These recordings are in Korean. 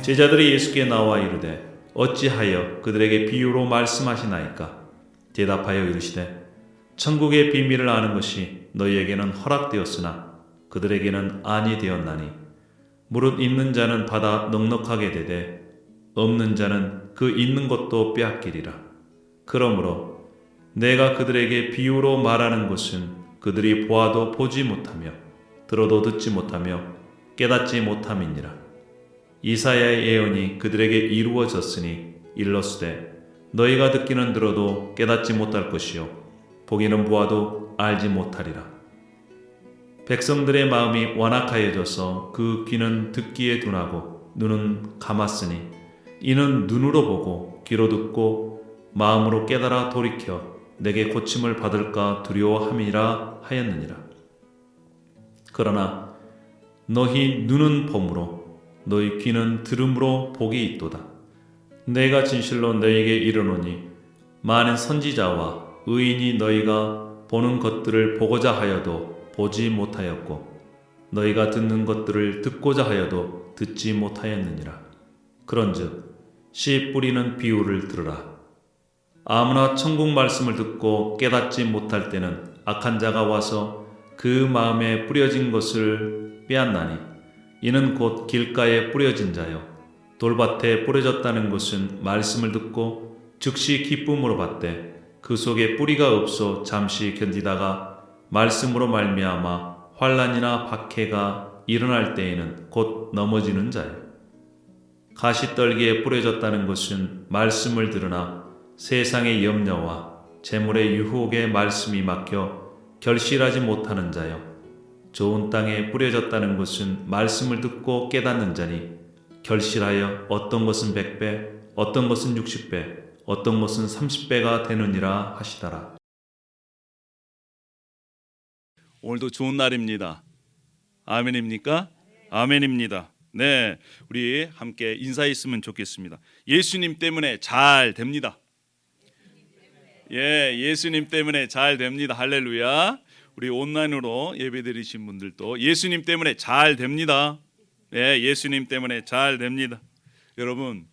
제자들이 예수께 나와 이르되 어찌하여 그들에게 비유로 말씀하시나이까? 대답하여 이르시되 천국의 비밀을 아는 것이 너희에게는 허락되었으나 그들에게는 아니 되었나니 무릇 있는 자는 받아 넉넉하게 되되 없는 자는 그 있는 것도 빼앗기리라. 그러므로 내가 그들에게 비유로 말하는 것은 그들이 보아도 보지 못하며 들어도 듣지 못하며 깨닫지 못함이니라. 이사야의 예언이 그들에게 이루어졌으니 일러스되 너희가 듣기는 들어도 깨닫지 못할 것이요 보기는 보아도 알지 못하리라. 백성들의 마음이 완악하여져서 그 귀는 듣기에 둔하고 눈은 감았으니 이는 눈으로 보고 귀로 듣고 마음으로 깨달아 돌이켜 내게 고침을 받을까 두려워함이라 하였느니라. 그러나 너희 눈은 봄으로 너희 귀는 들음으로 복이 있도다. 내가 진실로 너희에게 이르노니 많은 선지자와 의인이 너희가 보는 것들을 보고자 하여도 보지 못하였고 너희가 듣는 것들을 듣고자 하여도 듣지 못하였느니라. 그런즉 씨 뿌리는 비유를 들으라. 아무나 천국 말씀을 듣고 깨닫지 못할 때는 악한 자가 와서 그 마음에 뿌려진 것을 빼앗나니 이는 곧 길가에 뿌려진 자요 돌밭에 뿌려졌다는 것은 말씀을 듣고 즉시 기쁨으로 받되 그 속에 뿌리가 없어 잠시 견디다가 말씀으로 말미암아 환난이나 박해가 일어날 때에는 곧 넘어지는 자요. 가시떨기에 뿌려졌다는 것은 말씀을 들으나 세상의 염려와 재물의 유혹에 말씀이 막혀 결실하지 못하는 자요. 좋은 땅에 뿌려졌다는 것은 말씀을 듣고 깨닫는 자니 결실하여 어떤 것은 100배, 어떤 것은 60배, 어떤 것은 30배가 되느니라 하시더라. 오늘도 좋은 날입니다. 아멘입니까? 아멘입니다. 네, 우리 함께 인사했으면 좋겠습니다. 예수님 때문에 잘 됩니다. 예, 예수님 때문에 잘 됩니다. 할렐루야. 우리 온라인으로 예배드리신 분들도 예수님 때문에 잘 됩니다. 예, 예수님 때문에 잘 됩니다. 여러분,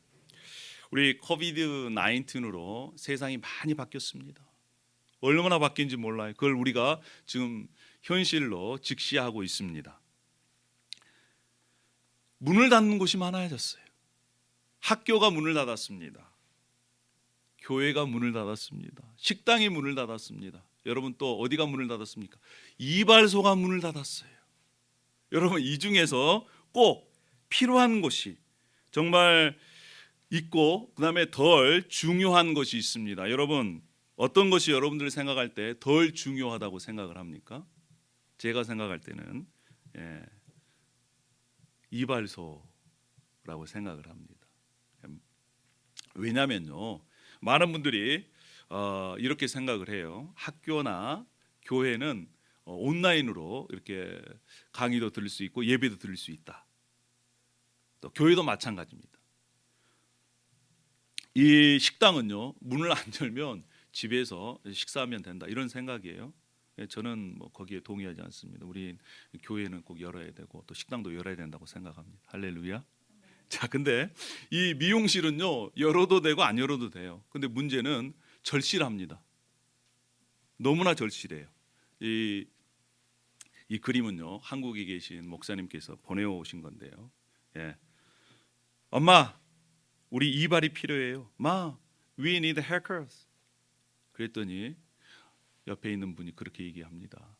우리 코비드 19으로 세상이 많이 바뀌었습니다. 얼마나 바뀐지 몰라요. 그걸 우리가 지금 현실로 직시하고 있습니다. 문을 닫는 곳이 많아졌어요. 학교가 문을 닫았습니다. 교회가 문을 닫았습니다. 식당이 문을 닫았습니다. 여러분 또 어디가 문을 닫았습니까? 이발소가 문을 닫았어요. 여러분 이 중에서 꼭 필요한 곳이 정말 있고 그다음에 덜 중요한 것이 있습니다. 여러분 어떤 것이 여러분들이 생각할 때 덜 중요하다고 생각을 합니까? 제가 생각할 때는 이발소라고 생각을 합니다. 왜냐면요 많은 분들이 이렇게 생각을 해요. 학교나 교회는 온라인으로 이렇게 강의도 들을 수 있고 예배도 들을 수 있다. 또 교회도 마찬가지입니다. 이 식당은요 문을 안 열면 집에서 식사하면 된다 이런 생각이에요. 저는 뭐 거기에 동의하지 않습니다. 우리 교회는 꼭 열어야 되고 또 식당도 열어야 된다고 생각합니다. 할렐루야. 자, 근데 이 미용실은요 열어도 되고 안 열어도 돼요. 근데 문제는 절실합니다. 너무나 절실해요. 이 그림은요 한국에 계신 목사님께서 보내오신 건데요. 예. 엄마, 우리 이발이 필요해요. 마, we need haircuts. 그랬더니 옆에 있는 분이 그렇게 얘기합니다.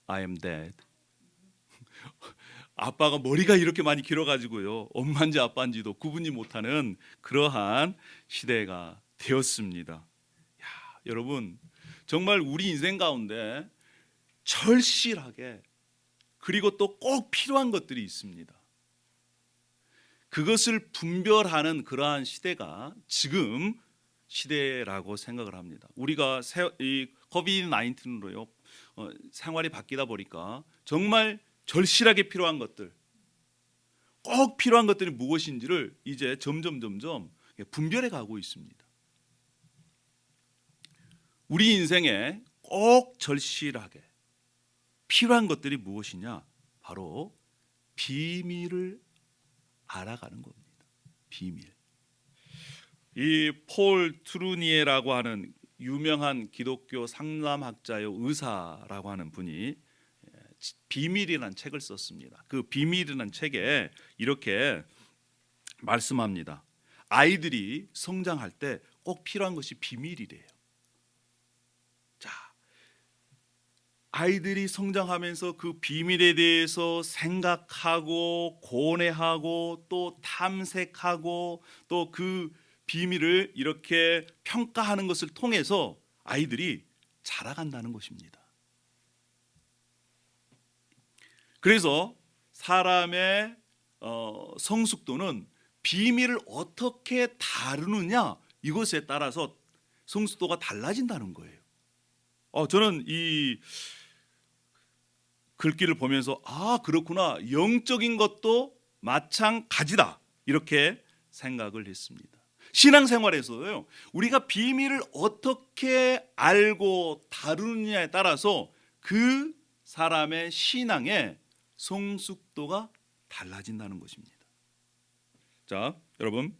I am dead. 아빠가 머리가 이렇게 많이 길어가지고요 엄마인지 아빠인지도 구분이 못하는 그러한 시대가 되었습니다. 야, 여러분 정말 우리 인생 가운데 절실하게 그리고 또 꼭 필요한 것들이 있습니다. 그것을 분별하는 그러한 시대가 지금 시대라고 생각을 합니다. 우리가 이 코비드 19으로요 생활이 바뀌다 보니까 정말 절실하게 필요한 것들, 꼭 필요한 것들이 무엇인지를 이제 점점 분별해 가고 있습니다. 우리 인생에 꼭 절실하게 필요한 것들이 무엇이냐? 바로 비밀을 알아가는 겁니다. 비밀. 이 폴 트루니에라고 하는 유명한 기독교 상담학자요 의사라고 하는 분이 비밀이라는 책을 썼습니다. 그 비밀이라는 책에 이렇게 말씀합니다. 아이들이 성장할 때 꼭 필요한 것이 비밀이래요. 자, 아이들이 성장하면서 그 비밀에 대해서 생각하고 고뇌하고 또 탐색하고 또 그 비밀을 이렇게 평가하는 것을 통해서 아이들이 자라간다는 것입니다. 그래서 사람의 성숙도는 비밀을 어떻게 다루느냐 이것에 따라서 성숙도가 달라진다는 거예요. 저는 이 글귀를 보면서 그렇구나, 영적인 것도 마찬가지다 이렇게 생각을 했습니다. 신앙생활에서요, 우리가 비밀을 어떻게 알고 다루느냐에 따라서 그 사람의 신앙의 성숙도가 달라진다는 것입니다. 자, 여러분,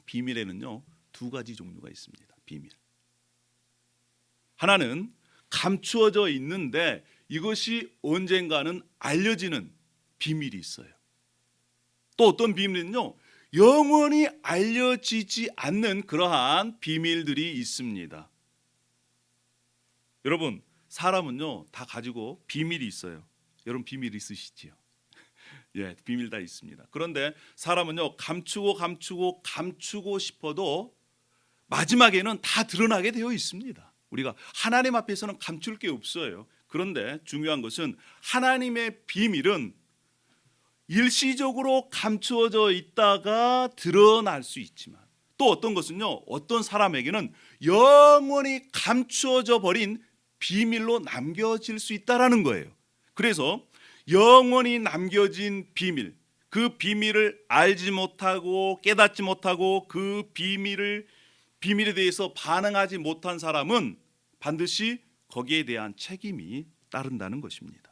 비밀에는요 두 가지 종류가 있습니다. 비밀. 하나는 감추어져 있는데 이것이 언젠가는 알려지는 비밀이 있어요. 또 어떤 비밀은요, 영원히 알려지지 않는 그러한 비밀들이 있습니다. 여러분, 사람은요 다 가지고 비밀이 있어요. 여러분 비밀 있으시지요? 예, 비밀 다 있습니다. 그런데 사람은요 감추고 싶어도 마지막에는 다 드러나게 되어 있습니다. 우리가 하나님 앞에서는 감출 게 없어요. 그런데 중요한 것은 하나님의 비밀은 일시적으로 감추어져 있다가 드러날 수 있지만 또 어떤 것은요, 어떤 사람에게는 영원히 감추어져 버린 비밀로 남겨질 수 있다라는 거예요. 그래서 영원히 남겨진 비밀, 그 비밀을 알지 못하고 깨닫지 못하고 그 비밀에 대해서 반응하지 못한 사람은 반드시 거기에 대한 책임이 따른다는 것입니다.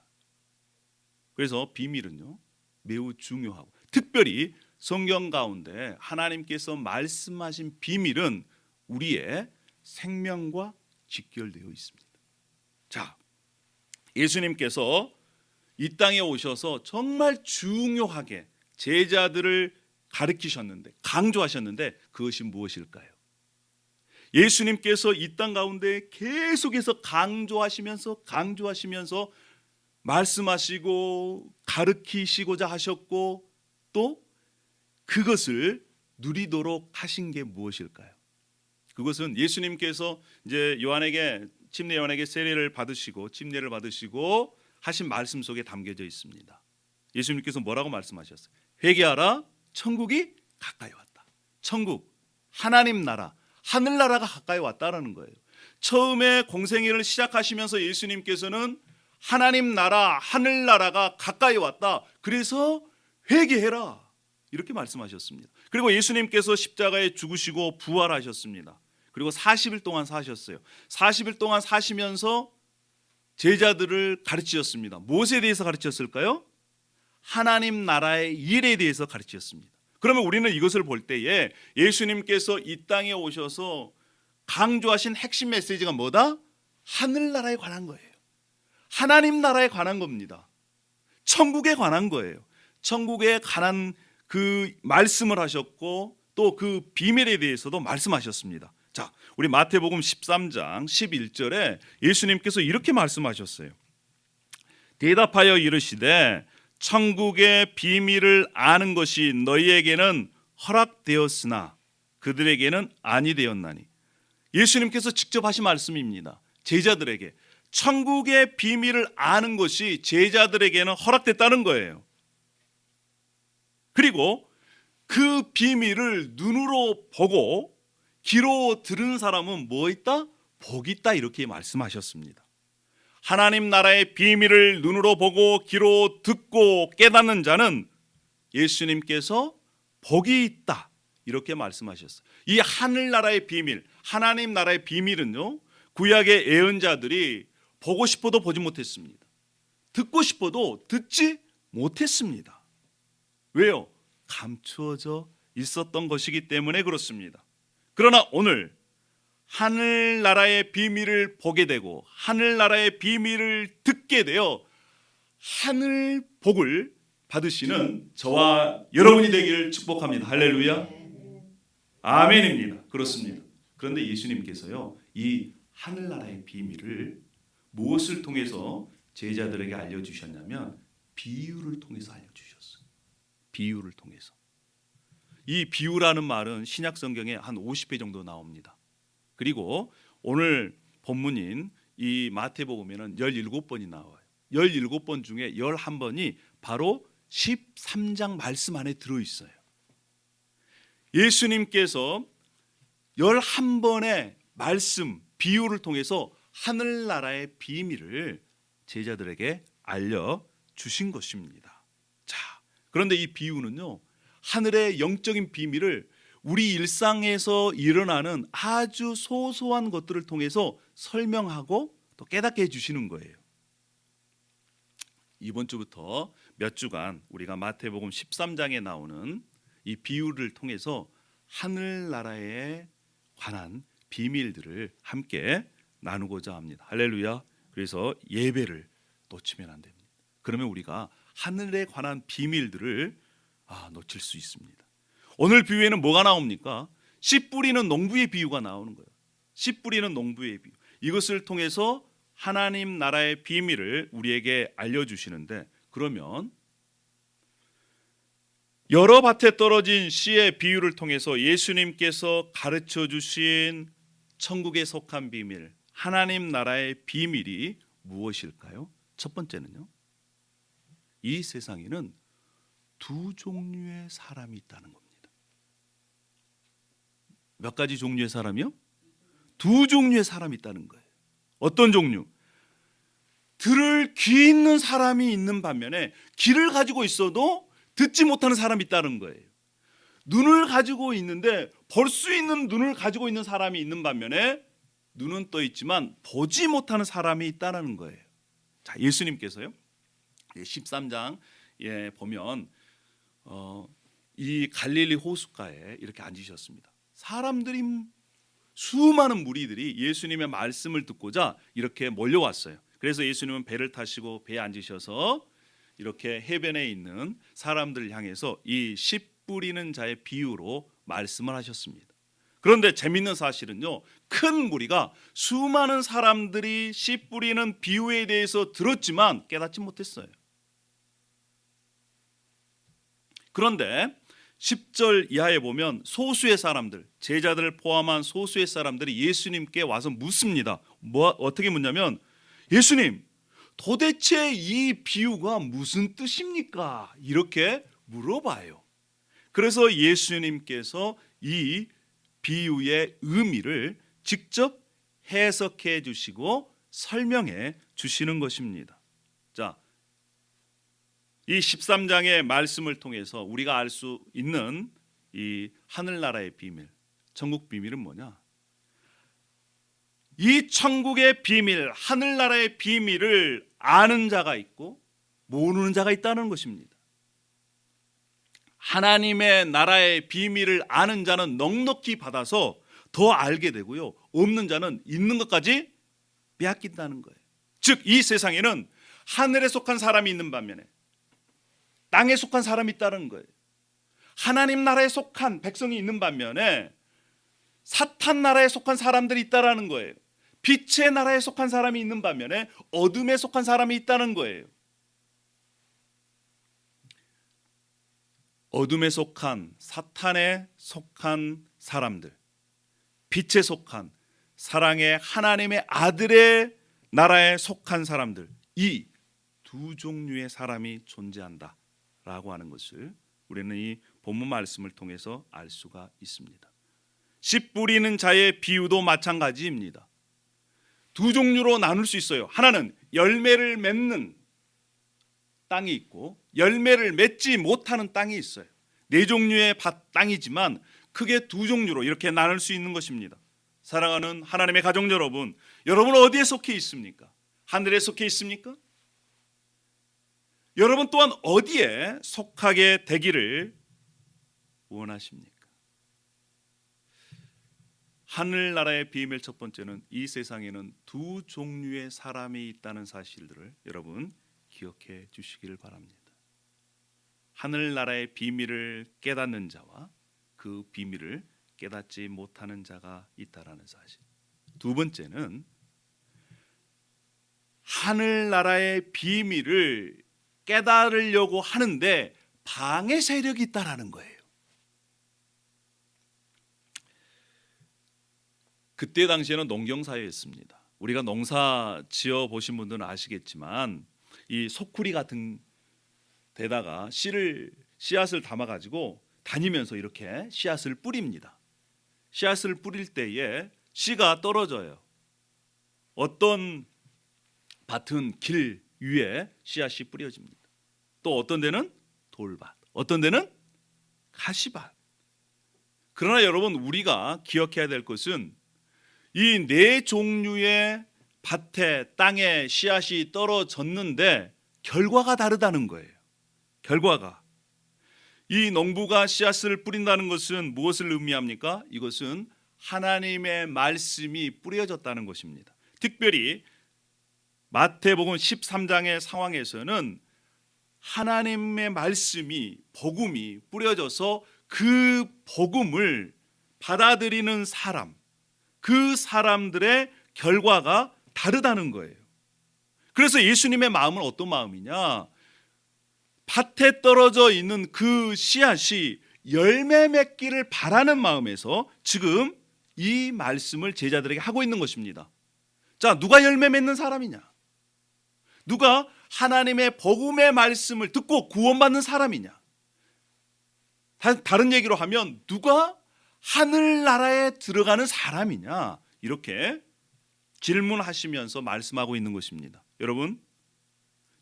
그래서 비밀은요 매우 중요하고, 특별히 성경 가운데 하나님께서 말씀하신 비밀은 우리의 생명과 직결되어 있습니다. 자, 예수님께서 이 땅에 오셔서 정말 중요하게 제자들을 가르치셨는데, 강조하셨는데 그것이 무엇일까요? 예수님께서 이 땅 가운데 계속해서 강조하시면서 말씀하시고 가르치시고자 하셨고 또 그것을 누리도록 하신 게 무엇일까요? 그것은 예수님께서 이제 침례 요한에게 세례를 받으시고 침례를 받으시고 하신 말씀 속에 담겨져 있습니다. 예수님께서 뭐라고 말씀하셨어요? 회개하라, 천국이 가까이 왔다. 천국, 하나님 나라, 하늘나라가 가까이 왔다라는 거예요. 처음에 공생애를 시작하시면서 예수님께서는 하나님 나라, 하늘나라가 가까이 왔다, 그래서 회개해라 이렇게 말씀하셨습니다. 그리고 예수님께서 십자가에 죽으시고 부활하셨습니다. 그리고 40일 동안 사셨어요. 40일 동안 사시면서 제자들을 가르치셨습니다. 무엇에 대해서 가르치셨을까요? 하나님 나라의 일에 대해서 가르치셨습니다. 그러면 우리는 이것을 볼 때에 예수님께서 이 땅에 오셔서 강조하신 핵심 메시지가 뭐다? 하늘나라에 관한 거예요. 하나님 나라에 관한 겁니다. 천국에 관한 거예요. 천국에 관한 그 말씀을 하셨고 또 그 비밀에 대해서도 말씀하셨습니다. 자, 우리 마태복음 13장 11절에 예수님께서 이렇게 말씀하셨어요. 대답하여 이르시되 천국의 비밀을 아는 것이 너희에게는 허락되었으나 그들에게는 아니 되었나니. 예수님께서 직접 하신 말씀입니다. 제자들에게 천국의 비밀을 아는 것이 제자들에게는 허락됐다는 거예요. 그리고 그 비밀을 눈으로 보고 귀로 들은 사람은 뭐 있다? 복이 있다 이렇게 말씀하셨습니다. 하나님 나라의 비밀을 눈으로 보고 귀로 듣고 깨닫는 자는 예수님께서 복이 있다 이렇게 말씀하셨어요. 이 하늘나라의 비밀, 하나님 나라의 비밀은요, 구약의 예언자들이 보고 싶어도 보지 못했습니다. 듣고 싶어도 듣지 못했습니다. 왜요? 감추어져 있었던 것이기 때문에 그렇습니다. 그러나 오늘 하늘나라의 비밀을 보게 되고 하늘나라의 비밀을 듣게 되어 하늘 복을 받으시는 저와 여러분이 되기를 축복합니다. 할렐루야. 아멘입니다. 그렇습니다. 그런데 예수님께서요, 이 하늘나라의 비밀을 무엇을 통해서 제자들에게 알려주셨냐면 비유를 통해서 알려주셨어요. 비유를 통해서. 이 비유라는 말은 신약 성경에 한 50회 정도 나옵니다. 그리고 오늘 본문인 이 마태복음에는 17번이 나와요. 17번 중에 11번이 바로 13장 말씀 안에 들어있어요. 예수님께서 11번의 말씀, 비유를 통해서 하늘나라의 비밀을 제자들에게 알려주신 것입니다. 자, 그런데 이 비유는요, 하늘의 영적인 비밀을 우리 일상에서 일어나는 아주 소소한 것들을 통해서 설명하고 또 깨닫게 해주시는 거예요. 이번 주부터 몇 주간 우리가 마태복음 13장에 나오는 이 비유를 통해서 하늘나라에 관한 비밀들을 함께 나누고자 합니다. 할렐루야. 그래서 예배를 놓치면 안 됩니다. 그러면 우리가 하늘에 관한 비밀들을 놓칠 수 있습니다. 오늘 비유에는 뭐가 나옵니까? 씨 뿌리는 농부의 비유가 나오는 거예요. 씨 뿌리는 농부의 비유. 이것을 통해서 하나님 나라의 비밀을 우리에게 알려주시는데, 그러면 여러 밭에 떨어진 씨의 비유를 통해서 예수님께서 가르쳐 주신 천국에 속한 비밀, 하나님 나라의 비밀이 무엇일까요? 첫 번째는요, 이 세상에는 두 종류의 사람이 있다는 겁니다. 몇 가지 종류의 사람이요? 두 종류의 사람이 있다는 거예요. 어떤 종류? 들을 귀 있는 사람이 있는 반면에 귀를 가지고 있어도 듣지 못하는 사람이 있다는 거예요. 눈을 가지고 있는데 볼 수 있는 눈을 가지고 있는 사람이 있는 반면에 눈은 떠 있지만 보지 못하는 사람이 있다는 거예요. 자, 예수님께서요, 13장에 보면 이 갈릴리 호숫가에 이렇게 앉으셨습니다. 사람들이, 수많은 무리들이 예수님의 말씀을 듣고자 이렇게 몰려왔어요. 그래서 예수님은 배를 타시고 배에 앉으셔서 이렇게 해변에 있는 사람들을 향해서 이 씨 뿌리는 자의 비유로 말씀을 하셨습니다. 그런데 재밌는 사실은요, 큰 무리가, 수많은 사람들이 씨 뿌리는 비유에 대해서 들었지만 깨닫지 못했어요. 그런데 10절 이하에 보면 소수의 사람들, 제자들을 포함한 소수의 사람들이 예수님께 와서 묻습니다. 어떻게 묻냐면, 예수님, 도대체 이 비유가 무슨 뜻입니까? 이렇게 물어봐요. 그래서 예수님께서 이 비유의 의미를 직접 해석해 주시고 설명해 주시는 것입니다. 자, 이 13장의 말씀을 통해서 우리가 알 수 있는 이 하늘나라의 비밀, 천국 비밀은 뭐냐? 이 천국의 비밀, 하늘나라의 비밀을 아는 자가 있고 모르는 자가 있다는 것입니다. 하나님의 나라의 비밀을 아는 자는 넉넉히 받아서 더 알게 되고요, 없는 자는 있는 것까지 빼앗긴다는 거예요. 즉, 이 세상에는 하늘에 속한 사람이 있는 반면에 땅에 속한 사람이 있다는 거예요. 하나님 나라에 속한 백성이 있는 반면에 사탄 나라에 속한 사람들이 있다라는 거예요. 빛의 나라에 속한 사람이 있는 반면에 어둠에 속한 사람이 있다는 거예요. 어둠에 속한, 사탄에 속한 사람들, 빛에 속한, 사랑의 하나님의 아들의 나라에 속한 사람들, 이 두 종류의 사람이 존재한다라고 하는 것을 우리는 이 본문 말씀을 통해서 알 수가 있습니다. 씨 뿌리는 자의 비유도 마찬가지입니다. 두 종류로 나눌 수 있어요. 하나는 열매를 맺는 땅이 있고 열매를 맺지 못하는 땅이 있어요. 네 종류의 땅이지만 크게 두 종류로 이렇게 나눌 수 있는 것입니다. 사랑하는 하나님의 가족 여러분, 여러분 어디에 속해 있습니까? 하늘에 속해 있습니까? 여러분 또한 어디에 속하게 되기를 원하십니까? 하늘나라의 비밀 첫 번째는 이 세상에는 두 종류의 사람이 있다는 사실들을 여러분 기억해 주시기를 바랍니다. 하늘나라의 비밀을 깨닫는 자와 그 비밀을 깨닫지 못하는 자가 있다라는 사실. 두 번째는 하늘나라의 비밀을 깨달으려고 하는데 방해 세력이 있다라는 거예요. 그때 당시에는 농경사회였습니다. 우리가 농사 지어 보신 분들은 아시겠지만 이 소쿠리 같은 데다가 씨앗을 담아 가지고 다니면서 이렇게 씨앗을 뿌립니다. 씨앗을 뿌릴 때에 씨가 떨어져요. 어떤 밭은 길 위에 씨앗이 뿌려집니다. 또 어떤 데는 돌밭, 어떤 데는 가시밭. 그러나 여러분 우리가 기억해야 될 것은 이 네 종류의 밭에 땅에 씨앗이 떨어졌는데 결과가 다르다는 거예요. 결과가. 이 농부가 씨앗을 뿌린다는 것은 무엇을 의미합니까? 이것은 하나님의 말씀이 뿌려졌다는 것입니다. 특별히 마태복음 13장의 상황에서는 하나님의 말씀이 복음이 뿌려져서 그 복음을 받아들이는 사람, 그 사람들의 결과가 다르다는 거예요. 그래서 예수님의 마음은 어떤 마음이냐? 밭에 떨어져 있는 그 씨앗이 열매 맺기를 바라는 마음에서 지금 이 말씀을 제자들에게 하고 있는 것입니다. 자, 누가 열매 맺는 사람이냐? 누가 하나님의 복음의 말씀을 듣고 구원받는 사람이냐? 다른 얘기로 하면 누가 하늘나라에 들어가는 사람이냐? 이렇게 질문하시면서 말씀하고 있는 것입니다. 여러분,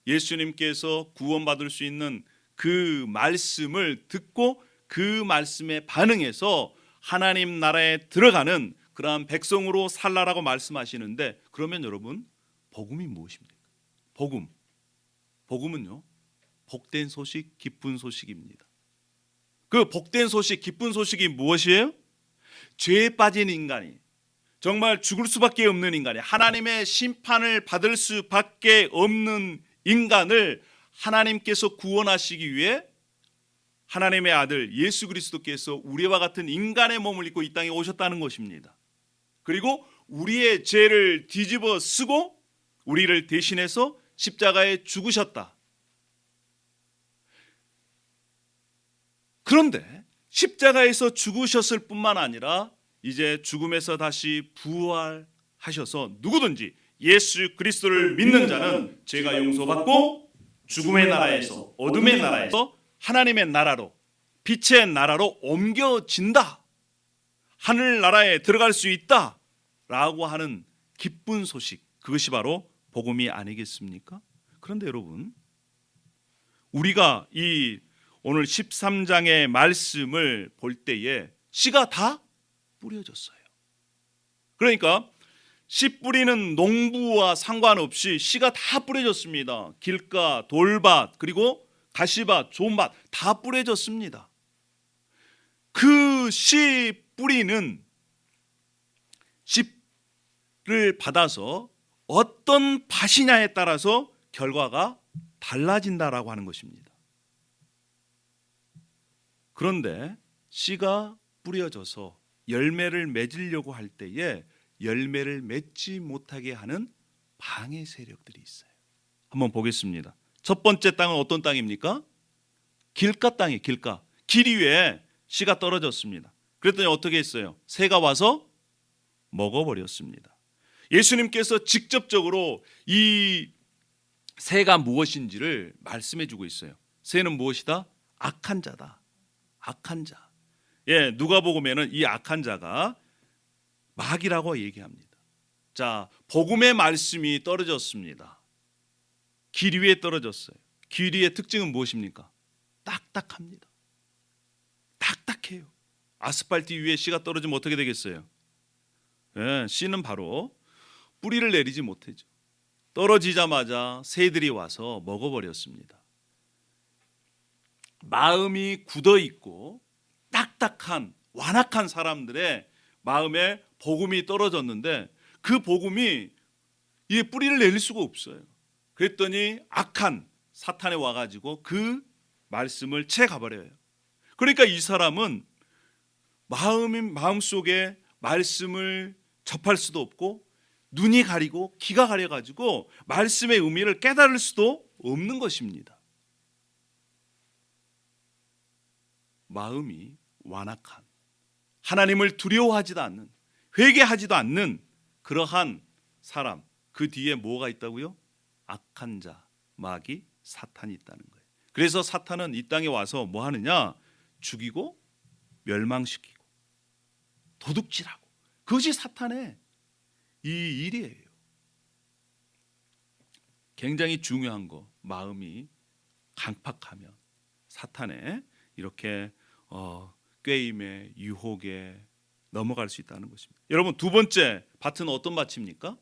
예수님께서 구원받을 수 있는 그 말씀을 듣고 그 말씀에 반응해서 하나님 나라에 들어가는 그러한 백성으로 살라라고 말씀하시는데, 그러면 여러분 복음이 무엇입니까? 복음은요, 복된 소식, 기쁜 소식입니다. 그 복된 소식, 기쁜 소식이 무엇이에요? 죄에 빠진 인간이, 정말 죽을 수밖에 없는 인간이, 하나님의 심판을 받을 수밖에 없는 인간을 하나님께서 구원하시기 위해 하나님의 아들 예수 그리스도께서 우리와 같은 인간의 몸을 입고 이 땅에 오셨다는 것입니다. 그리고 우리의 죄를 뒤집어 쓰고 우리를 대신해서 십자가에 죽으셨다. 그런데 십자가에서 죽으셨을 뿐만 아니라 이제 죽음에서 다시 부활하셔서 누구든지 예수 그리스도를 믿는 자는 죄가 용서받고 죽음의 나라에서, 어둠의 나라에서 하나님의 나라로, 빛의 나라로 옮겨진다. 하늘나라에 들어갈 수 있다 라고 하는 기쁜 소식, 그것이 바로 복음이 아니겠습니까? 그런데 여러분, 우리가 이 오늘 13장의 말씀을 볼 때에 씨가 다 뿌려졌어요. 그러니까 씨 뿌리는 농부와 상관없이 씨가 다 뿌려졌습니다. 길가, 돌밭, 그리고 가시밭, 좋은밭 다 뿌려졌습니다. 그 씨 뿌리는 씨를 받아서 어떤 밭이냐에 따라서 결과가 달라진다라고 하는 것입니다. 그런데 씨가 뿌려져서 열매를 맺으려고 할 때에 열매를 맺지 못하게 하는 방해 세력들이 있어요. 한번 보겠습니다. 첫 번째 땅은 어떤 땅입니까? 길가 땅이에요. 길가. 길 위에 씨가 떨어졌습니다. 그랬더니 어떻게 했어요? 새가 와서 먹어버렸습니다. 예수님께서 직접적으로 이 새가 무엇인지를 말씀해 주고 있어요. 새는 무엇이다? 악한 자다. 악한 자. 예, 누가복음에는 이 악한 자가 마귀라고 얘기합니다. 자, 복음의 말씀이 떨어졌습니다. 길 위에 떨어졌어요. 길 위의 특징은 무엇입니까? 딱딱합니다. 딱딱해요. 아스팔트 위에 씨가 떨어지면 어떻게 되겠어요? 예, 씨는 바로 뿌리를 내리지 못하죠. 떨어지자마자 새들이 와서 먹어버렸습니다. 마음이 굳어 있고 딱딱한 완악한 사람들의 마음에 복음이 떨어졌는데 그 복음이 이게 뿌리를 내릴 수가 없어요. 그랬더니 악한 사탄이 와가지고 그 말씀을 채가버려요. 그러니까 이 사람은 마음속에 말씀을 접할 수도 없고 눈이 가리고 귀가 가려가지고 말씀의 의미를 깨달을 수도 없는 것입니다. 마음이 완악한, 하나님을 두려워하지도 않는, 회개하지도 않는 그러한 사람, 그 뒤에 뭐가 있다고요? 악한 자, 마귀, 사탄이 있다는 거예요. 그래서 사탄은 이 땅에 와서 뭐 하느냐? 죽이고 멸망시키고 도둑질하고, 그것이 사탄의 이 일이에요. 굉장히 중요한 거, 마음이 강팍하면 사탄의 이렇게 꾀임에 유혹에 넘어갈 수 있다는 것입니다. 여러분, 두 번째 밭은 어떤 밭입니까?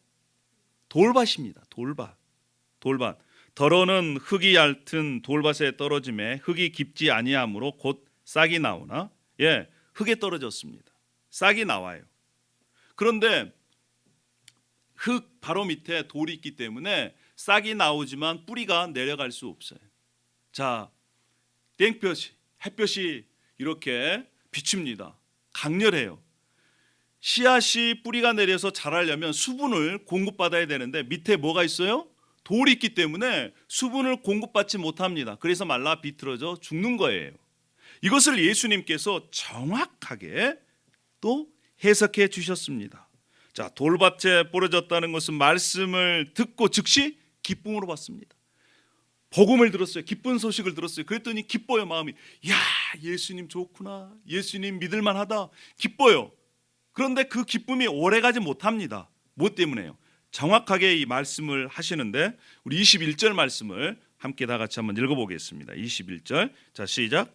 돌밭입니다. 돌밭. 덜어는 흙이 얇은 돌밭에 떨어짐에 흙이 깊지 아니하므로 곧 싹이 나오나, 흙에 떨어졌습니다. 싹이 나와요. 그런데 흙 바로 밑에 돌이 있기 때문에 싹이 나오지만 뿌리가 내려갈 수 없어요. 자, 햇볕이 이렇게 비춥니다. 강렬해요. 씨앗이 뿌리가 내려서 자라려면 수분을 공급받아야 되는데 밑에 뭐가 있어요? 돌이 있기 때문에 수분을 공급받지 못합니다. 그래서 말라 비틀어져 죽는 거예요. 이것을 예수님께서 정확하게 또 해석해 주셨습니다. 자, 돌밭에 부러졌다는 것은 말씀을 듣고 즉시 기쁨으로 받습니다. 복음을 들었어요. 기쁜 소식을 들었어요. 그랬더니 기뻐요. 마음이. 야, 예수님 좋구나. 예수님 믿을만하다. 기뻐요. 그런데 그 기쁨이 오래가지 못합니다. 뭐 때문에요? 정확하게 이 말씀을 하시는데 우리 21절 말씀을 함께 다 같이 한번 읽어보겠습니다. 21절. 자, 시작.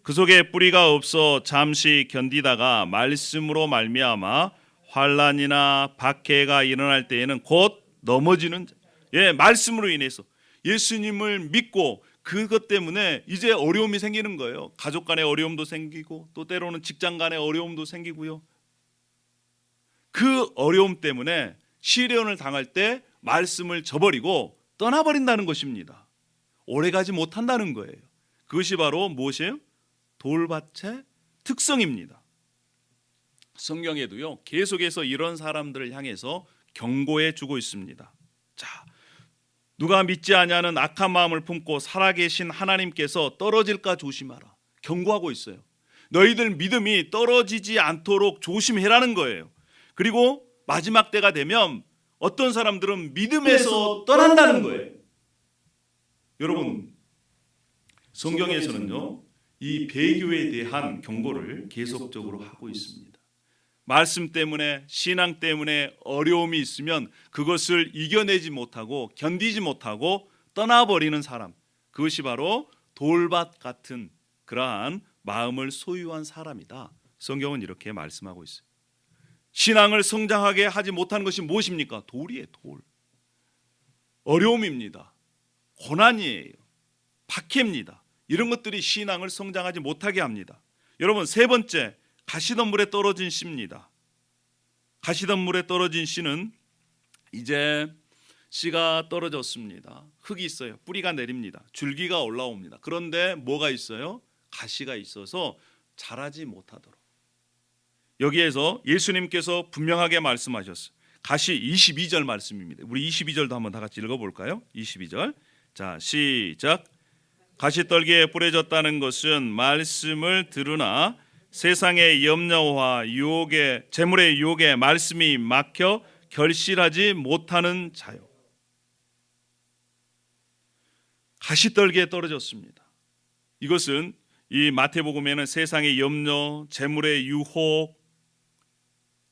그 속에 뿌리가 없어 잠시 견디다가 말씀으로 말미암아 환난이나 박해가 일어날 때에는 곧 넘어지는 자. 말씀으로 인해서 예수님을 믿고 그것 때문에 이제 어려움이 생기는 거예요. 가족 간의 어려움도 생기고 또 때로는 직장 간의 어려움도 생기고요. 그 어려움 때문에 시련을 당할 때 말씀을 저버리고 떠나버린다는 것입니다. 오래가지 못한다는 거예요. 그것이 바로 무엇이에요? 돌밭의 특성입니다. 성경에도요, 계속해서 이런 사람들을 향해서 경고해 주고 있습니다. 자, 누가 믿지 아니하는 악한 마음을 품고 살아계신 하나님께서 떨어질까 조심하라. 경고하고 있어요. 너희들 믿음이 떨어지지 않도록 조심해라는 거예요. 그리고 마지막 때가 되면 어떤 사람들은 믿음에서 떠난다는 거예요. 여러분, 성경에서는요, 이 배교에 대한 경고를 계속적으로 하고 있습니다. 말씀 때문에, 신앙 때문에 어려움이 있으면 그것을 이겨내지 못하고 견디지 못하고 떠나버리는 사람, 그것이 바로 돌밭 같은 그러한 마음을 소유한 사람이다. 성경은 이렇게 말씀하고 있어요. 신앙을 성장하게 하지 못하는 것이 무엇입니까? 돌이에요. 돌. 어려움입니다. 고난이에요. 박해입니다. 이런 것들이 신앙을 성장하지 못하게 합니다. 여러분, 세 번째, 가시덤불에 떨어진 씨입니다. 가시덤불에 떨어진 씨는 이제 씨가 떨어졌습니다. 흙이 있어요. 뿌리가 내립니다. 줄기가 올라옵니다. 그런데 뭐가 있어요? 가시가 있어서 자라지 못하도록. 여기에서 예수님께서 분명하게 말씀하셨어요. 가시 22절 말씀입니다. 우리 22절도 한번 다 같이 읽어볼까요? 22절. 자, 시작. 가시떨기에 뿌려졌다는 것은 말씀을 들으나 세상의 염려와 유혹에, 재물의 유혹에 말씀이 막혀 결실하지 못하는 자요. 가시떨기에 떨어졌습니다. 이것은 이 마태복음에는 세상의 염려, 재물의 유혹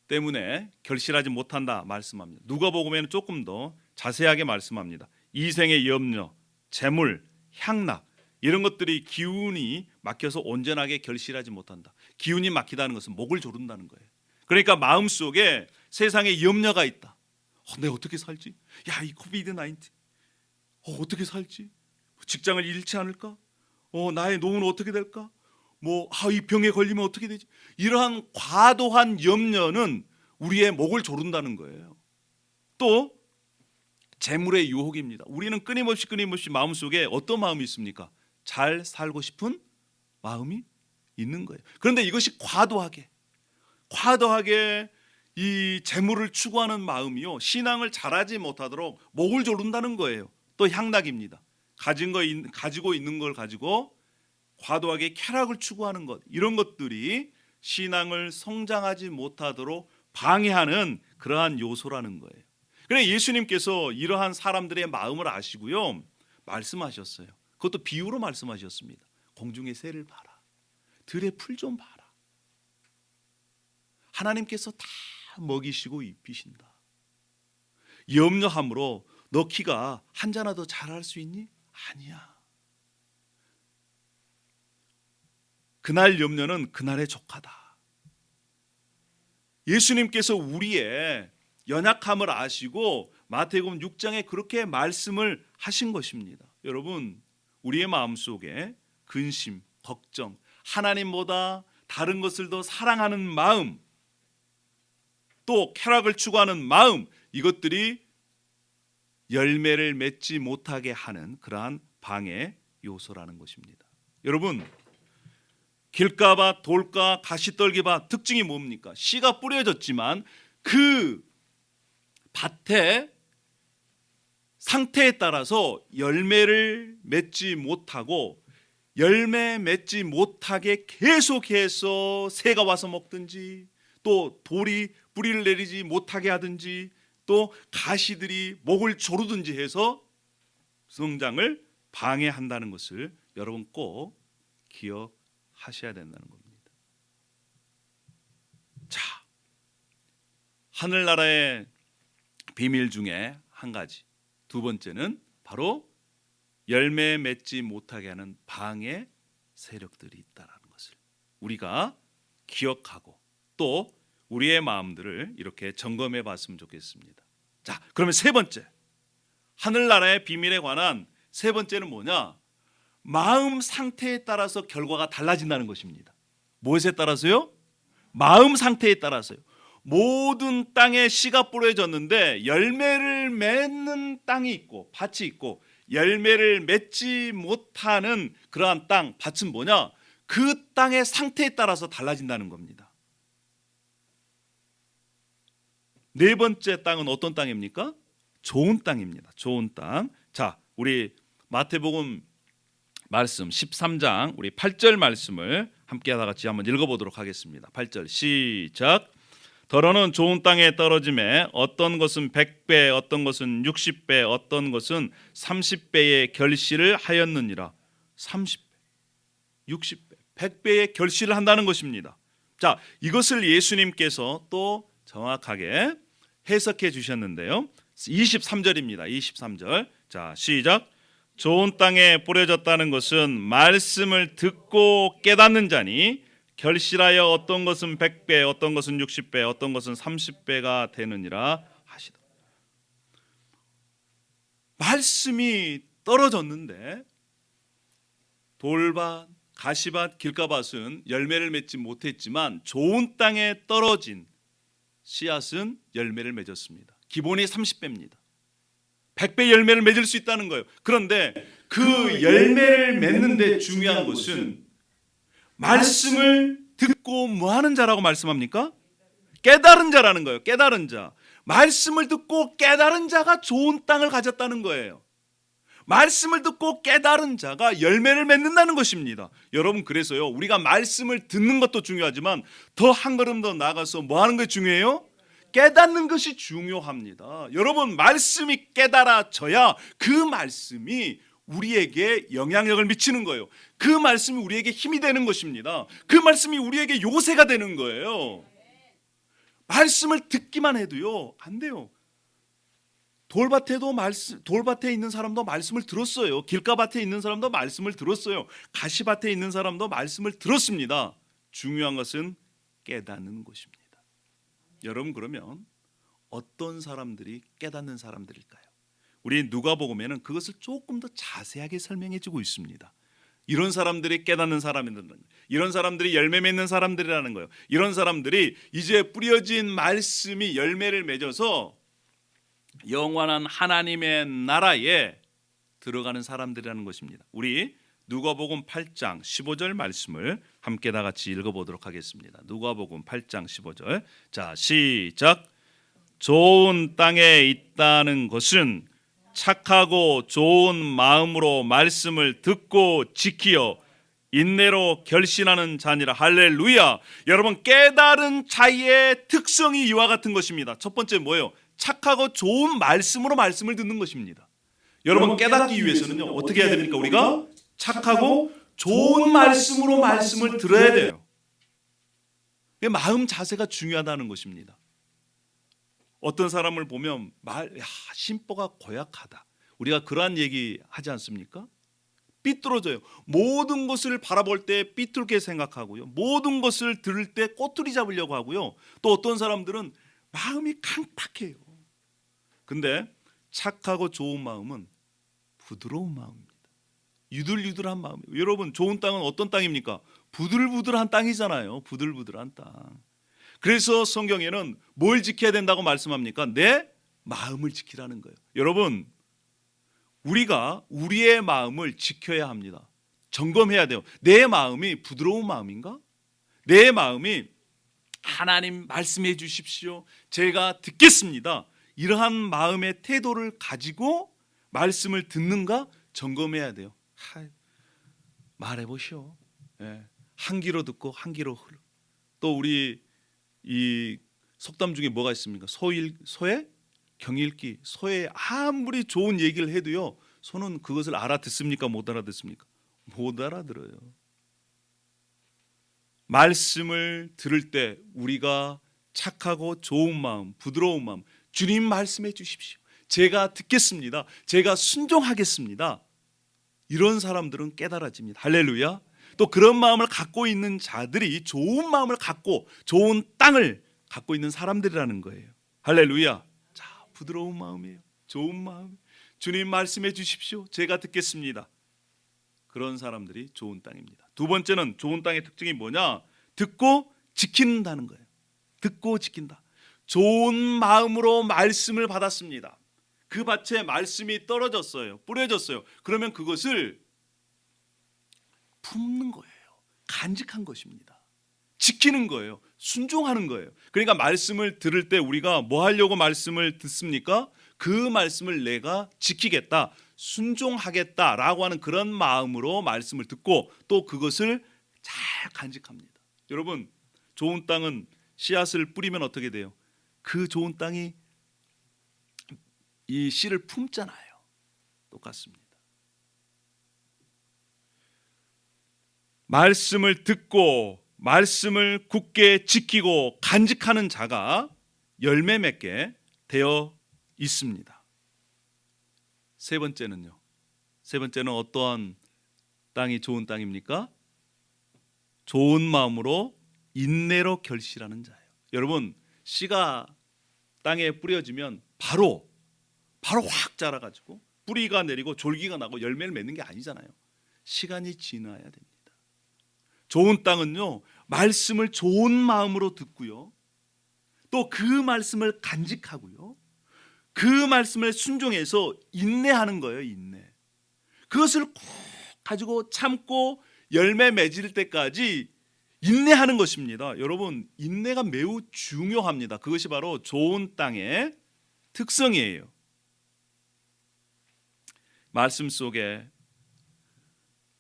때문에 결실하지 못한다 말씀합니다. 누가복음에는 조금 더 자세하게 말씀합니다. 이생의 염려, 재물, 향락 이런 것들이 기운이 막혀서 온전하게 결실하지 못한다. 기운이 막히다는 것은 목을 조른다는 거예요. 그러니까 마음속에 세상에 염려가 있다. 내가 어떻게 살지? 야, 이 코비드-19 어떻게 살지? 직장을 잃지 않을까? 나의 노후는 어떻게 될까? 이 병에 걸리면 어떻게 되지? 이러한 과도한 염려는 우리의 목을 조른다는 거예요. 또 재물의 유혹입니다. 우리는 끊임없이 마음속에 어떤 마음이 있습니까? 잘 살고 싶은 마음이 있는 거예요. 그런데 이것이 과도하게 이 재물을 추구하는 마음이요, 신앙을 잘하지 못하도록 목을 조른다는 거예요. 또 향락입니다. 가지고 있는 걸 가지고 과도하게 쾌락을 추구하는 것, 이런 것들이 신앙을 성장하지 못하도록 방해하는 그러한 요소라는 거예요. 그래서 예수님께서 이러한 사람들의 마음을 아시고요, 말씀하셨어요. 그것도 비유로 말씀하셨습니다. 공중의 새를 봐라, 들의 풀 좀 봐라. 하나님께서 다 먹이시고 입히신다. 염려함으로 너 키가 한 자나 더 자랄 수 있니? 아니야. 그날 염려는 그날의 족하다. 예수님께서 우리의 연약함을 아시고 마태복음 6장에 그렇게 말씀을 하신 것입니다. 여러분, 우리의 마음속에 근심, 걱정, 하나님보다 다른 것을 더 사랑하는 마음, 또 쾌락을 추구하는 마음, 이것들이 열매를 맺지 못하게 하는 그러한 방해 요소라는 것입니다. 여러분, 길가밭, 돌가, 가시떨기밭 특징이 뭡니까? 씨가 뿌려졌지만 그 밭의 상태에 따라서 열매를 맺지 못하고, 열매 맺지 못하게 계속해서 새가 와서 먹든지, 또 돌이 뿌리를 내리지 못하게 하든지, 또 가시들이 목을 조르든지 해서 성장을 방해한다는 것을 여러분 꼭 기억하셔야 된다는 겁니다. 자, 하늘나라의 비밀 중에 한 가지, 두 번째는 바로 열매 맺지 못하게 하는 방해 세력들이 있다는 것을 우리가 기억하고 또 우리의 마음들을 이렇게 점검해 봤으면 좋겠습니다. 자, 그러면 세 번째, 하늘나라의 비밀에 관한 세 번째는 뭐냐? 마음 상태에 따라서 결과가 달라진다는 것입니다. 무엇에 따라서요? 마음 상태에 따라서요. 모든 땅에 씨가 뿌려졌는데 열매를 맺는 땅이 있고 밭이 있고, 열매를 맺지 못하는 그러한 땅, 밭은 뭐냐? 그 땅의 상태에 따라서 달라진다는 겁니다. 네 번째 땅은 어떤 땅입니까? 좋은 땅입니다. 좋은 땅. 자, 우리 마태복음 말씀 13장 우리 8절 말씀을 함께 하다 같이 한번 읽어보도록 하겠습니다. 8절 시작. 더러는 좋은 땅에 떨어짐에 어떤 것은 100배, 어떤 것은 60배, 어떤 것은 30배의 결실을 하였느니라. 30배, 60배, 100배의 결실을 한다는 것입니다. 자, 이것을 예수님께서 또 정확하게 해석해 주셨는데요. 23절입니다. 23절. 자, 시작. 좋은 땅에 뿌려졌다는 것은 말씀을 듣고 깨닫는 자니 결실하여 어떤 것은 100배, 어떤 것은 60배, 어떤 것은 30배가 되느니라 하시다. 말씀이 떨어졌는데 돌밭, 가시밭, 길가밭은 열매를 맺지 못했지만 좋은 땅에 떨어진 씨앗은 열매를 맺었습니다. 기본이 30배입니다. 100배 열매를 맺을 수 있다는 거예요. 그런데 그 열매를 맺는데 중요한 것은 말씀을 듣고 뭐하는 자라고 말씀합니까? 깨달은 자라는 거예요. 깨달은 자. 말씀을 듣고 깨달은 자가 좋은 땅을 가졌다는 거예요. 말씀을 듣고 깨달은 자가 열매를 맺는다는 것입니다. 여러분, 그래서요, 우리가 말씀을 듣는 것도 중요하지만 더 한 걸음 더 나아가서 뭐 하는 게 중요해요? 깨닫는 것이 중요합니다. 여러분, 말씀이 깨달아져야 그 말씀이 우리에게 영향력을 미치는 거예요. 그 말씀이 우리에게 힘이 되는 것입니다. 그 말씀이 우리에게 요새가 되는 거예요. 말씀을 듣기만 해도요, 안 돼요. 돌밭에 있는 사람도 말씀을 들었어요. 길가밭에 있는 사람도 말씀을 들었어요. 가시밭에 있는 사람도 말씀을 들었습니다. 중요한 것은 깨닫는 것입니다. 여러분, 그러면 어떤 사람들이 깨닫는 사람들일까요? 우리 누가복음에는 그것을 조금 더 자세하게 설명해 주고 있습니다. 이런 사람들이 깨닫는 사람이라는 거예요. 이런 사람들이 열매 맺는 사람들이라는 거예요. 이런 사람들이 이제 뿌려진 말씀이 열매를 맺어서 영원한 하나님의 나라에 들어가는 사람들이라는 것입니다. 우리 누가복음 8장 15절 말씀을 함께 다 같이 읽어보도록 하겠습니다. 누가복음 8장 15절. 자, 시작. 좋은 땅에 있다는 것은 착하고 좋은 마음으로 말씀을 듣고 지키어 인내로 결신하는 자니라. 할렐루야. 여러분, 깨달은 자의 특성이 이와 같은 것입니다. 첫 번째 뭐예요? 착하고 좋은 말씀으로 말씀을 듣는 것입니다. 여러분, 깨닫기 위해서는요, 어떻게 해야 됩니까? 우리가 착하고 좋은 말씀으로 말씀을 들어야 돼요. 마음 자세가 중요하다는 것입니다. 어떤 사람을 보면 심보가 고약하다. 우리가 그러한 얘기 하지 않습니까? 삐뚤어져요. 모든 것을 바라볼 때 삐뚤게 생각하고요. 모든 것을 들을 때 꼬투리 잡으려고 하고요. 또 어떤 사람들은 마음이 강팍해요. 근데 착하고 좋은 마음은 부드러운 마음입니다. 유들유들한 마음이에요. 여러분, 좋은 땅은 어떤 땅입니까? 부들부들한 땅이잖아요. 부들부들한 땅. 그래서 성경에는 뭘 지켜야 된다고 말씀합니까? 내 마음을 지키라는 거예요. 여러분, 우리가 우리의 마음을 지켜야 합니다. 점검해야 돼요. 내 마음이 부드러운 마음인가? 내 마음이 하나님 말씀해 주십시오, 제가 듣겠습니다, 이러한 마음의 태도를 가지고 말씀을 듣는가 점검해야 돼요. 말해보시오. 한 귀로 듣고 한 귀로 흘러. 또 우리 이 속담 중에 뭐가 있습니까? 소의 경읽기. 소에 아무리 좋은 얘기를 해도요, 소는 그것을 알아듣습니까? 못 알아듣습니까? 못 알아들어요. 말씀을 들을 때 우리가 착하고 좋은 마음, 부드러운 마음, 주님 말씀해 주십시오, 제가 듣겠습니다, 제가 순종하겠습니다, 이런 사람들은 깨달아집니다. 할렐루야. 또 그런 마음을 갖고 있는 자들이 좋은 마음을 갖고 좋은 땅을 갖고 있는 사람들이라는 거예요. 할렐루야. 자, 부드러운 마음이에요. 좋은 마음. 주님 말씀해 주십시오, 제가 듣겠습니다. 그런 사람들이 좋은 땅입니다. 두 번째는 좋은 땅의 특징이 뭐냐? 듣고 지킨다는 거예요. 듣고 지킨다. 좋은 마음으로 말씀을 받았습니다. 그 밭에 말씀이 떨어졌어요. 뿌려졌어요. 그러면 그것을 품는 거예요. 간직한 것입니다. 지키는 거예요. 순종하는 거예요. 그러니까 말씀을 들을 때 우리가 뭐 하려고 말씀을 듣습니까? 그 말씀을 내가 지키겠다, 순종하겠다라고 하는 그런 마음으로 말씀을 듣고 또 그것을 잘 간직합니다. 여러분, 좋은 땅은 씨앗을 뿌리면 어떻게 돼요? 그 좋은 땅이 이 씨를 품잖아요. 똑같습니다. 말씀을 듣고 말씀을 굳게 지키고 간직하는 자가 열매 맺게 되어 있습니다. 세 번째는요. 세 번째는 어떠한 땅이 좋은 땅입니까? 좋은 마음으로 인내로 결실하는 자예요. 여러분, 씨가 땅에 뿌려지면 바로 확 자라가지고 뿌리가 내리고 졸기가 나고 열매를 맺는 게 아니잖아요. 시간이 지나야 됩니다. 좋은 땅은요, 말씀을 좋은 마음으로 듣고요, 또 그 말씀을 간직하고요, 그 말씀을 순종해서 인내하는 거예요. 인내. 그것을 꼭 가지고 참고 열매 맺을 때까지 인내하는 것입니다. 여러분, 인내가 매우 중요합니다. 그것이 바로 좋은 땅의 특성이에요. 말씀 속에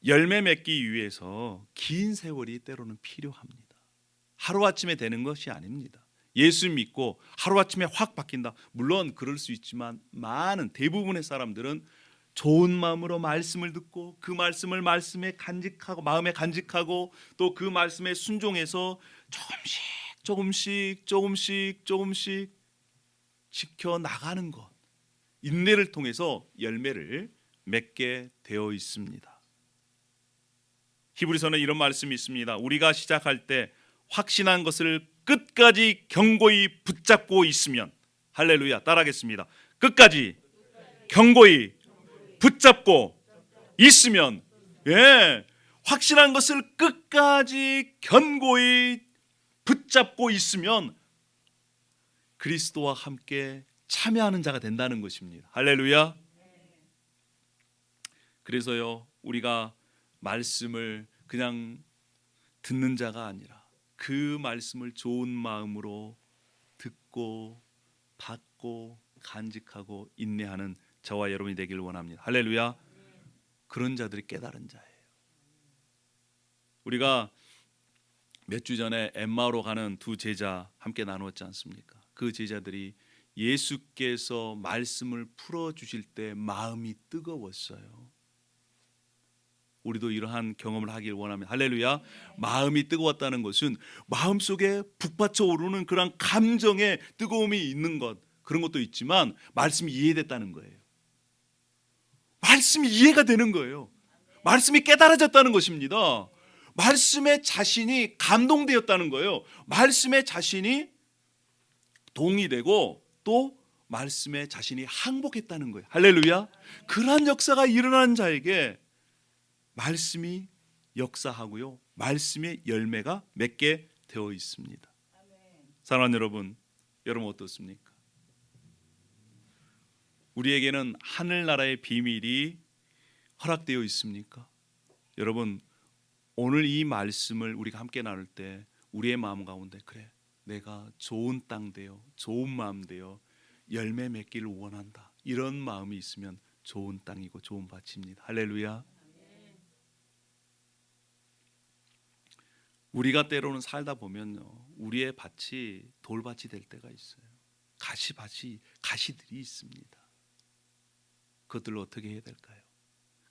열매 맺기 위해서 긴 세월이 때로는 필요합니다. 하루아침에 되는 것이 아닙니다. 예수 믿고 하루아침에 확 바뀐다, 물론 그럴 수 있지만 많은 대부분의 사람들은 좋은 마음으로 말씀을 듣고 그 말씀을 말씀에 간직하고 마음에 간직하고 또 그 말씀에 순종해서 조금씩 지켜 나가는 것, 인내를 통해서 열매를 맺게 되어 있습니다. 히브리서는 이런 말씀이 있습니다. 우리가 시작할 때 확신한 것을 끝까지 견고히 붙잡고 있으면, 할렐루야, 따라하겠습니다. 끝까지 견고히 붙잡고 있으면, 확실한 것을 끝까지 견고히 붙잡고 있으면 그리스도와 함께 참여하는 자가 된다는 것입니다. 할렐루야. 그래서요, 우리가 말씀을 그냥 듣는 자가 아니라 그 말씀을 좋은 마음으로 듣고 받고 간직하고 인내하는 저와 여러분이 되기를 원합니다. 할렐루야. 그런 자들이 깨달은 자예요. 우리가 몇 주 전에 엠마오로 가는 두 제자 함께 나누었지 않습니까? 그 제자들이 예수께서 말씀을 풀어주실 때 마음이 뜨거웠어요. 우리도 이러한 경험을 하길 원합니다. 할렐루야. 마음이 뜨거웠다는 것은 마음속에 북받쳐 오르는 그런 감정의 뜨거움이 있는 것, 그런 것도 있지만 말씀이 이해됐다는 거예요. 말씀이 이해가 되는 거예요. 말씀이 깨달아졌다는 것입니다. 말씀에 자신이 감동되었다는 거예요. 말씀에 자신이 동의되고 또 말씀에 자신이 항복했다는 거예요. 할렐루야. 그러한 역사가 일어난 자에게 말씀이 역사하고요, 말씀의 열매가 맺게 되어 있습니다. 사랑하는 여러분, 여러분 어떻습니까? 우리에게는 하늘나라의 비밀이 허락되어 있습니까? 여러분, 오늘 이 말씀을 우리가 함께 나눌 때 우리의 마음 가운데, 그래, 내가 좋은 땅 되어 좋은 마음 되어 열매 맺기를 원한다, 이런 마음이 있으면 좋은 땅이고 좋은 밭입니다. 할렐루야. 우리가 때로는 살다 보면요, 우리의 밭이 돌밭이 될 때가 있어요. 가시들이 있습니다. 그것들을 어떻게 해야 될까요?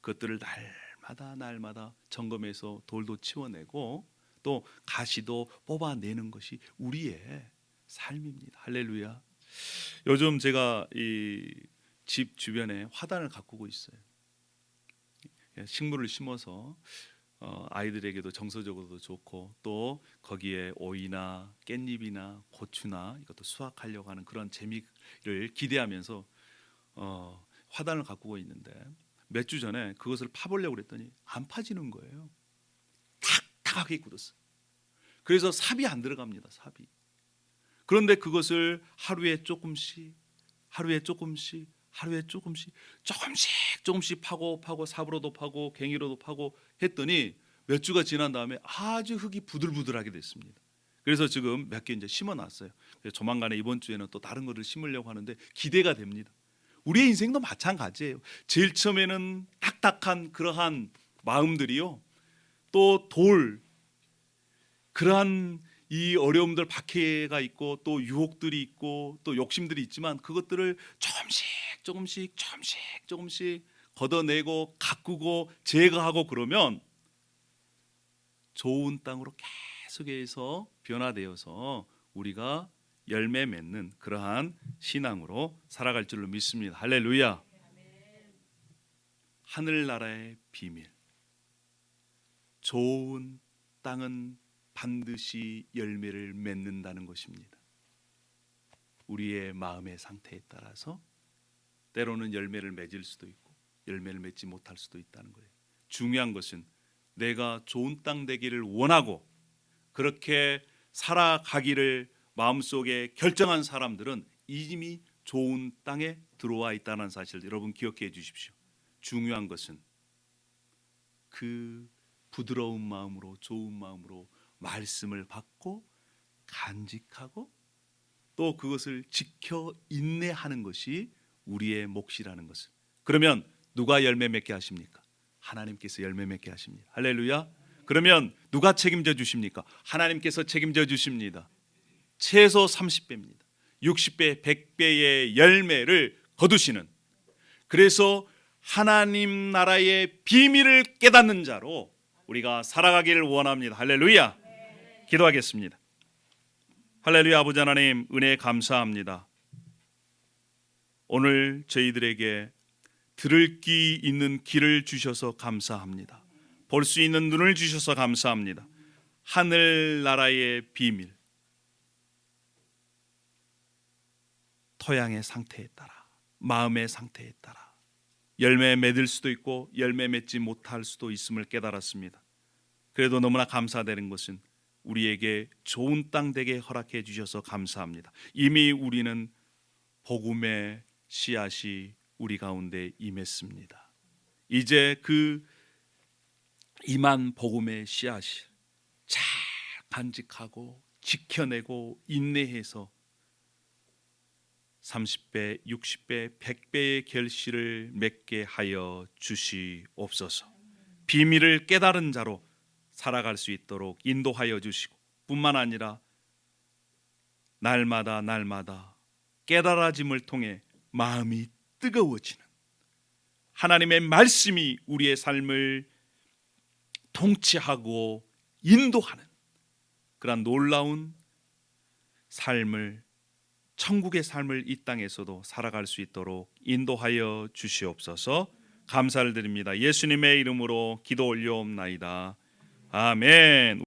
그것들을 날마다 점검해서 돌도 치워내고 또 가시도 뽑아내는 것이 우리의 삶입니다. 할렐루야. 요즘 제가 이 집 주변에 화단을 가꾸고 있어요. 식물을 심어서 아이들에게도 정서적으로도 좋고 또 거기에 오이나 깻잎이나 고추나 이것도 수확하려고 하는 그런 재미를 기대하면서 화단을 가꾸고 있는데, 몇 주 전에 그것을 파보려고 그랬더니 안 파지는 거예요. 탁탁하게 굳었어요. 그래서 삽이 안 들어갑니다. 삽이. 그런데 그것을 하루에 조금씩 조금씩 파고 삽으로도 파고 갱이로도 파고 했더니 몇 주가 지난 다음에 아주 흙이 부들부들하게 됐습니다. 그래서 지금 몇 개 이제 심어놨어요. 조만간에 이번 주에는 또 다른 거를 심으려고 하는데 기대가 됩니다. 우리의 인생도 마찬가지예요. 제일 처음에는 딱딱한 그러한 마음들이요, 또 그러한 이 어려움들, 박해가 있고 또 유혹들이 있고 또 욕심들이 있지만 그것들을 조금씩 걷어내고 가꾸고 제거하고 그러면 좋은 땅으로 계속해서 변화되어서 우리가 열매 맺는 그러한 신앙으로 살아갈 줄로 믿습니다. 할렐루야. 하늘나라의 비밀. 좋은 땅은 반드시 열매를 맺는다는 것입니다. 우리의 마음의 상태에 따라서 때로는 열매를 맺을 수도 있고 열매를 맺지 못할 수도 있다는 거예요. 중요한 것은 내가 좋은 땅 되기를 원하고 그렇게 살아가기를 마음속에 결정한 사람들은 이미 좋은 땅에 들어와 있다는 사실을 여러분 기억해 주십시오. 중요한 것은 그 부드러운 마음으로, 좋은 마음으로 말씀을 받고 간직하고 또 그것을 지켜 인내하는 것이 우리의 몫이라는 것을. 그러면 누가 열매 맺게 하십니까? 하나님께서 열매 맺게 하십니다. 할렐루야. 그러면 누가 책임져 주십니까? 하나님께서 책임져 주십니다. 최소 30배입니다. 60배, 100배의 열매를 거두시는, 그래서 하나님 나라의 비밀을 깨닫는 자로 우리가 살아가기를 원합니다. 할렐루야. 기도하겠습니다. 할렐루야. 아버지 하나님, 은혜 감사합니다. 오늘 저희들에게 들을 귀 있는 귀를 주셔서 감사합니다. 볼 수 있는 눈을 주셔서 감사합니다. 하늘나라의 비밀, 토양의 상태에 따라, 마음의 상태에 따라 열매 맺을 수도 있고 열매 맺지 못할 수도 있음을 깨달았습니다. 그래도 너무나 감사되는 것은 우리에게 좋은 땅 되게 허락해 주셔서 감사합니다. 이미 우리는 복음의 씨앗이 우리 가운데 임했습니다. 이제 그 임한 복음의 씨앗이 잘 간직하고 지켜내고 인내해서 30배, 60배, 100배의 결실을 맺게 하여 주시옵소서. 비밀을 깨달은 자로 살아갈 수 있도록 인도하여 주시고, 뿐만 아니라 날마다 깨달아짐을 통해 마음이 뜨거워지는 하나님의 말씀이 우리의 삶을 통치하고 인도하는 그러한 놀라운 삶을, 천국의 삶을 이 땅에서도 살아갈 수 있도록 인도하여 주시옵소서. 감사를 드립니다. 예수님의 이름으로 기도 올려옵나이다. 아멘.